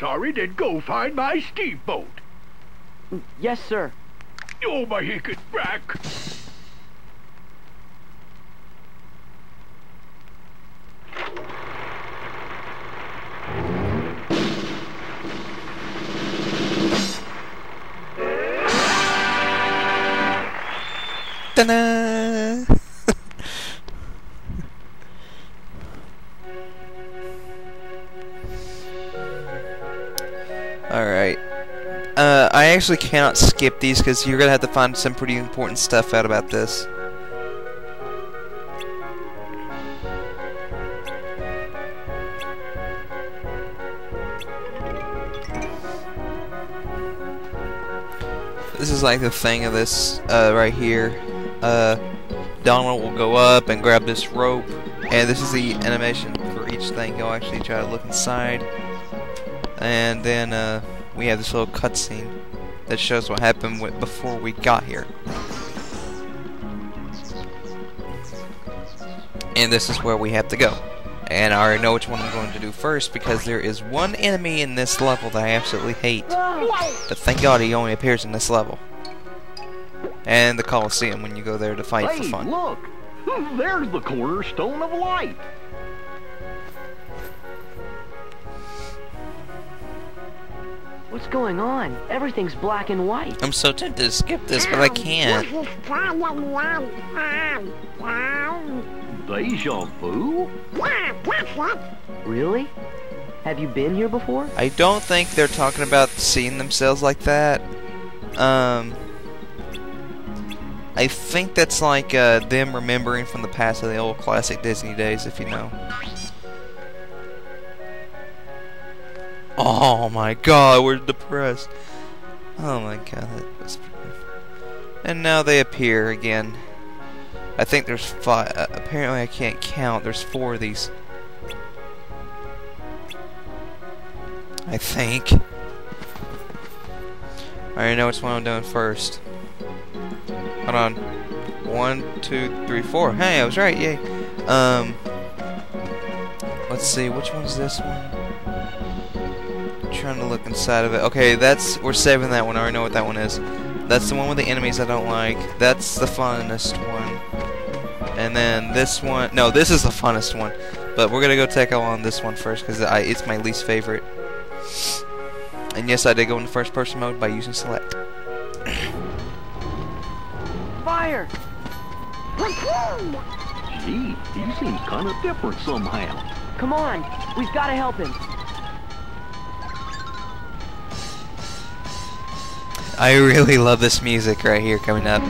sorry, then go find my steamboat. Yes, sir. Oh, my hickey back. Ta-da! Alright. I actually cannot skip these because you're gonna have to find some pretty important stuff out about this. This is like the thing of this right here. Donald will go up and grab this rope, and this is the animation for each thing. You'll actually try to look inside, and then we have this little cutscene that shows what happened before we got here. And this is where we have to go. And I already know which one I'm going to do first because there is one enemy in this level that I absolutely hate. But thank God he only appears in this level. And the Coliseum when you go there to fight for fun. Look! There's the cornerstone of light! What's going on? Everything's black and white. I'm so tempted to skip this, but I can't. Deja vu? Really? Have you been here before? I don't think they're talking about seeing themselves like that. I think that's like them remembering from the past of the old classic Disney days, if you know. Oh my God, we're depressed. Oh my God, that's... And now they appear again. I think there's 5. Apparently I can't count. There's 4 of these. I think. I already know which one I'm doing first. Hold on. 1, 2, 3, 4. Hey, I was right. Yay. Let's see. Which one's this one? I'm trying to look inside of it. Okay, we're saving that one. I already know what that one is. That's the one with the enemies I don't like. That's the funnest one. And then this one. No, this is the funnest one. But we're gonna go take on this one first because it's my least favorite. And yes, I did go into first person mode by using select. Fire! Gee, he seems kind of different somehow. Come on, we've got to help him. I really love this music right here coming up.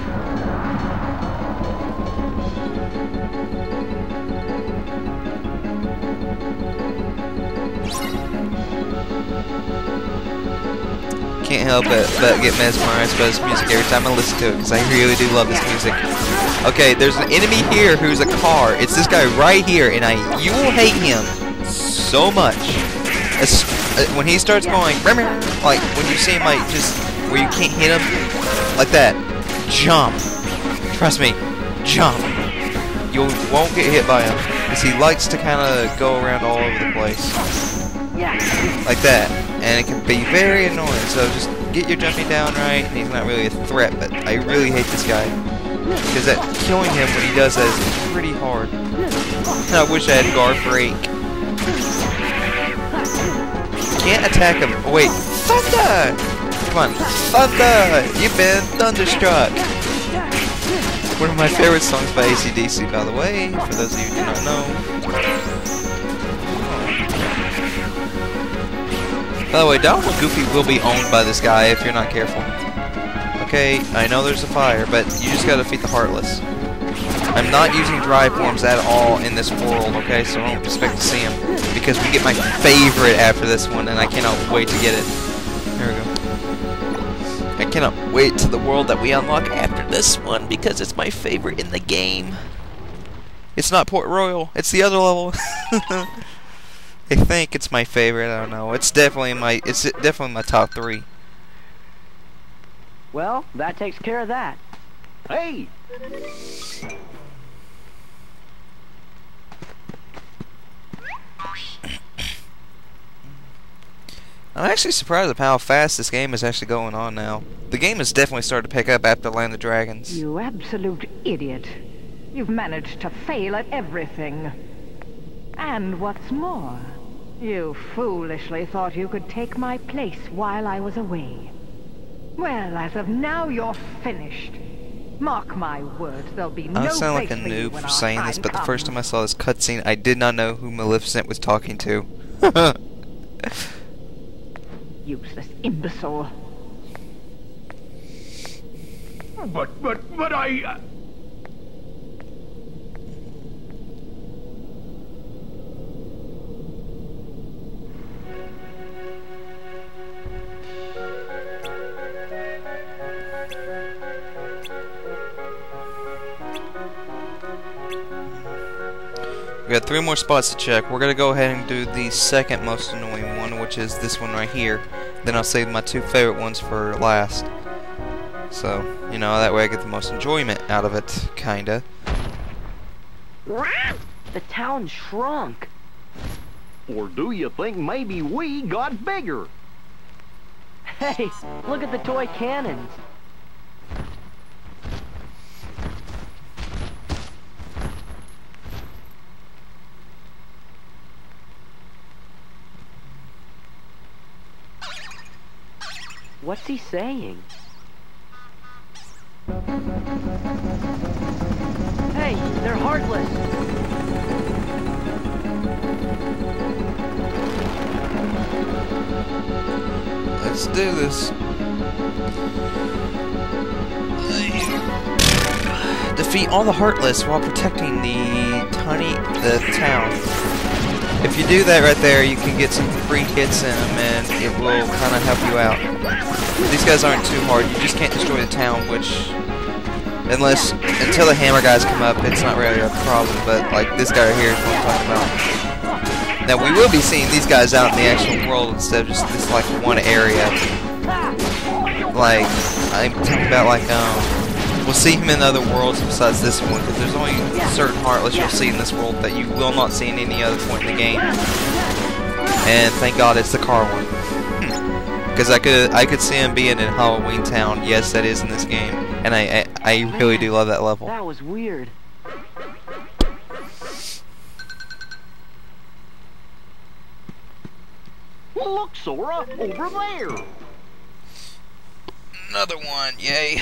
Can't help it but get mesmerized by this music every time I listen to it because I really do love this music. Okay, there's an enemy here who's a car. It's this guy right here, and you will hate him so much. When he starts going, like when you see him like just where you can't hit him, like that, jump. Trust me, jump. You won't get hit by him because he likes to kind of go around all over the place, like that. And it can be very annoying, so just get your jumping down right, and he's not really a threat, but I really hate this guy. Because killing him when he does that is pretty hard. And I wish I had guard break. Can't attack him. Oh, wait, Thunder! Come on, Thunder! You've been thunderstruck! One of my favorite songs by AC/DC, by the way, for those of you who do not know. By the way, Donald and Goofy will be owned by this guy if you're not careful. Okay, I know there's a fire, but you just gotta defeat the Heartless. I'm not using dry forms at all in this world, okay, so I don't expect to see him. Because we get my favorite after this one, and I cannot wait to get it. There we go. I cannot wait to the world that we unlock after this one, because it's my favorite in the game. It's not Port Royal, it's the other level. I think it's my favorite. I don't know. It's definitely my top 3. Well, that takes care of that. Hey! I'm actually surprised at how fast this game is actually going on now. The game has definitely started to pick up after Land of Dragons. You absolute idiot. You've managed to fail at everything. And what's more, you foolishly thought you could take my place while I was away. Well, as of now, you're finished. Mark my words, there'll be no I sound like place a for you noob when for our saying this, time but the first comes. time I saw this cutscene, I did not know who Maleficent was talking to. Useless imbecile. But I... We got 3 more spots to check. We're gonna go ahead and do the second most annoying one, which is this one right here. Then I'll save my 2 favorite ones for last. So, you know, that way I get the most enjoyment out of it, kinda. The town shrunk. Or do you think maybe we got bigger? Hey, look at the toy cannons. What's he saying? Hey, they're heartless. Let's do this. Defeat all the Heartless while protecting the town. If you do that right there, you can get some free hits in them, and it will kind of help you out. These guys aren't too hard. You just can't destroy the town, which, until the hammer guys come up, it's not really a problem. But like this guy right here is what I'm talking about. Now we will be seeing these guys out in the actual world instead of just this like one area. Like I'm talking about, like we'll see him in other worlds besides this one, because there's only certain Heartless you'll see in this world that you will not see in any other point in the game. And thank God it's the car one, because I could see him being in Halloween Town. Yes, that is in this game, and I really do love that level. That was weird. Look, Sora, over there. Another one, yay.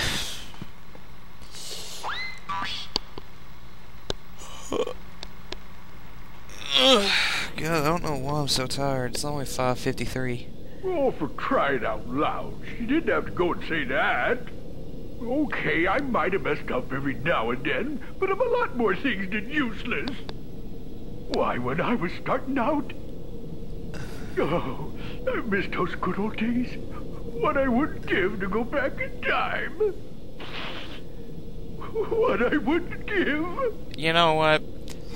God, I don't know why I'm so tired. It's only 5:53. Oh, for crying out loud. She didn't have to go and say that. Okay, I might have messed up every now and then, but I'm a lot more things than useless. Why, when I was starting out... Oh, I miss those good old days. What I wouldn't give to go back in time. What I wouldn't give. You know what?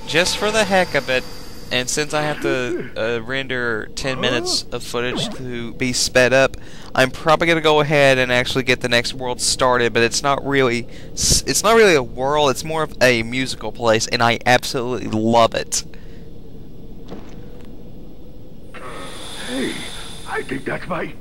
Just for the heck of it, and since I have to render 10 minutes of footage to be sped up, I'm probably gonna go ahead and actually get the next world started. But it's not really a world. It's more of a musical place, and I absolutely love it. Hey, I think that's my...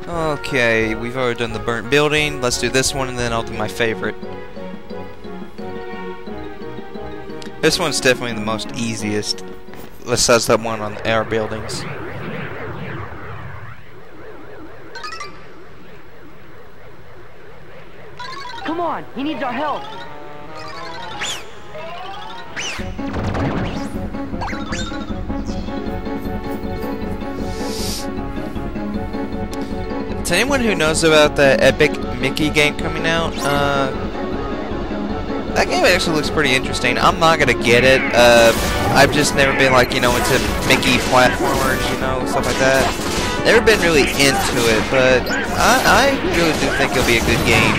Okay, we've already done the burnt building. Let's do this one, and then I'll do my favorite. This one's definitely the most easiest, besides that one on the air buildings. Come on, he needs our help. To anyone who knows about the Epic Mickey game coming out, that game actually looks pretty interesting. I'm not gonna get it. I've just never been like, you know, into Mickey platformers, you know, stuff like that. Never been really into it, but I really do think it'll be a good game.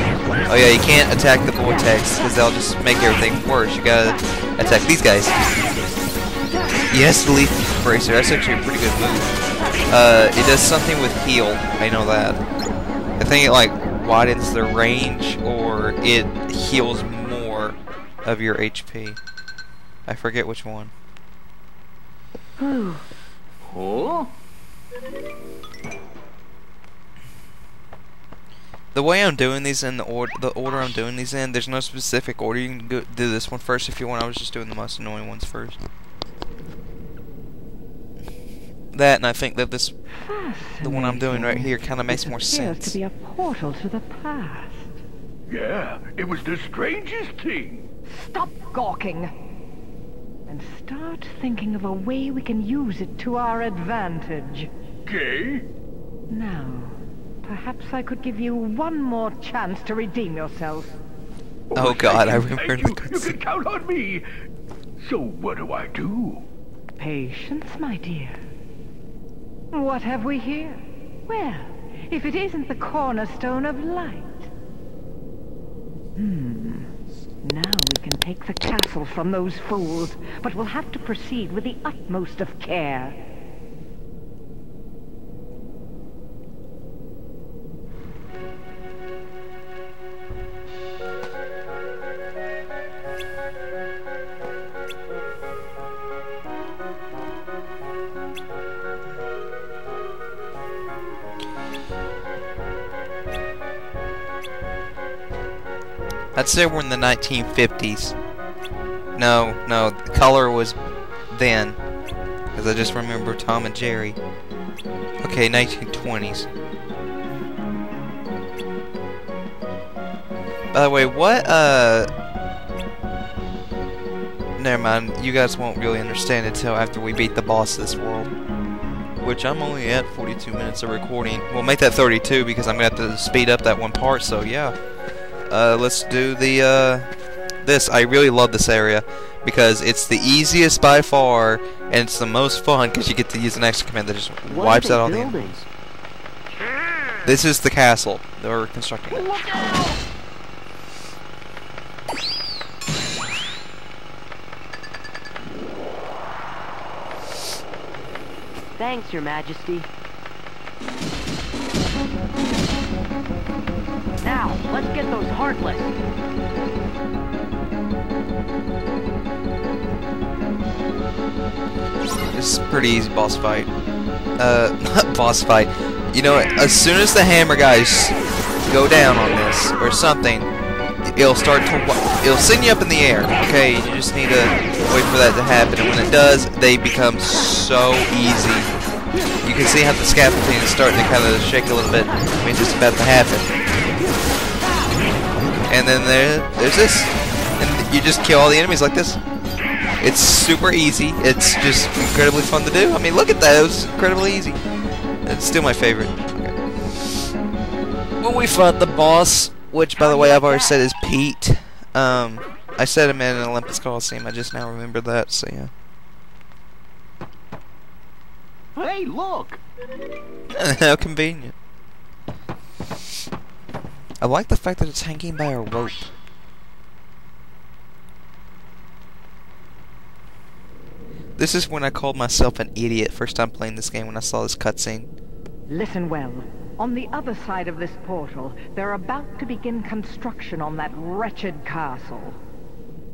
Oh yeah, you can't attack the vortex because they'll just make everything worse. You gotta attack these guys. Yes, the Leaf Bracer. That's actually a pretty good move. It does something with heal. I know that. I think it like widens the range, or it heals more of your HP. I forget which one. Oh? The way I'm doing these in the order I'm doing these in, there's no specific order. You can do this one first if you want. I was just doing the most annoying ones first. That, and I think that this, the one I'm doing right here, kind of makes more sense. Appears to be a portal to the past. Yeah, it was the strangest thing. Stop gawking! And start thinking of a way we can use it to our advantage. Okay? Now, perhaps I could give you one more chance to redeem yourself. Oh god, I Thank remember you. the You can cutscene. count on me. So what do I do? Patience, my dear. What have we here? Well, if it isn't the cornerstone of light. Now we can take the castle from those fools, but we'll have to proceed with the utmost of care. I'd say we're in the 1950s. No, the color was then. Because I just remember Tom and Jerry. Okay, 1920s. By the way, what, never mind, you guys won't really understand it until after we beat the boss of this world. Which I'm only at 42 minutes of recording. We'll make that 32 because I'm going to have to speed up that one part, so yeah. Let's do the, this. I really love this area because it's the easiest by far, and it's the most fun because you get to use an extra command that just wipes out all the enemies. This is the castle that we're constructing. Look out! Thanks, Your Majesty. Now, let's get those Heartless. This is a pretty easy boss fight. Not boss fight. You know, as soon as the hammer guys go down on this or something, it'll start to it'll send you up in the air. Okay, you just need to wait for that to happen, and when it does, they become so easy. You can see how the scaffolding is starting to kind of shake a little bit. I mean, just about to happen. And then there's this, and you just kill all the enemies like this. It's super easy. It's just incredibly fun to do. I mean, look at that. It was incredibly easy. It's still my favorite. Okay. When we fought the boss, which, by the way, I've already said is Pete. I said him in an Olympus Coliseum. I just now remembered that, so yeah. Hey, look! How convenient. I like the fact that it's hanging by a rope. This is when I called myself an idiot first time playing this game when I saw this cutscene. Listen well. On the other side of this portal, they're about to begin construction on that wretched castle.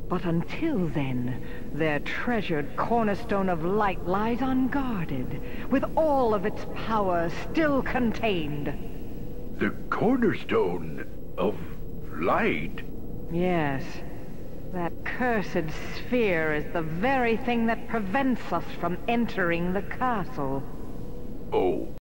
But until then, their treasured cornerstone of light lies unguarded, with all of its power still contained. The cornerstone of light? Yes. That cursed sphere is the very thing that prevents us from entering the castle. Oh.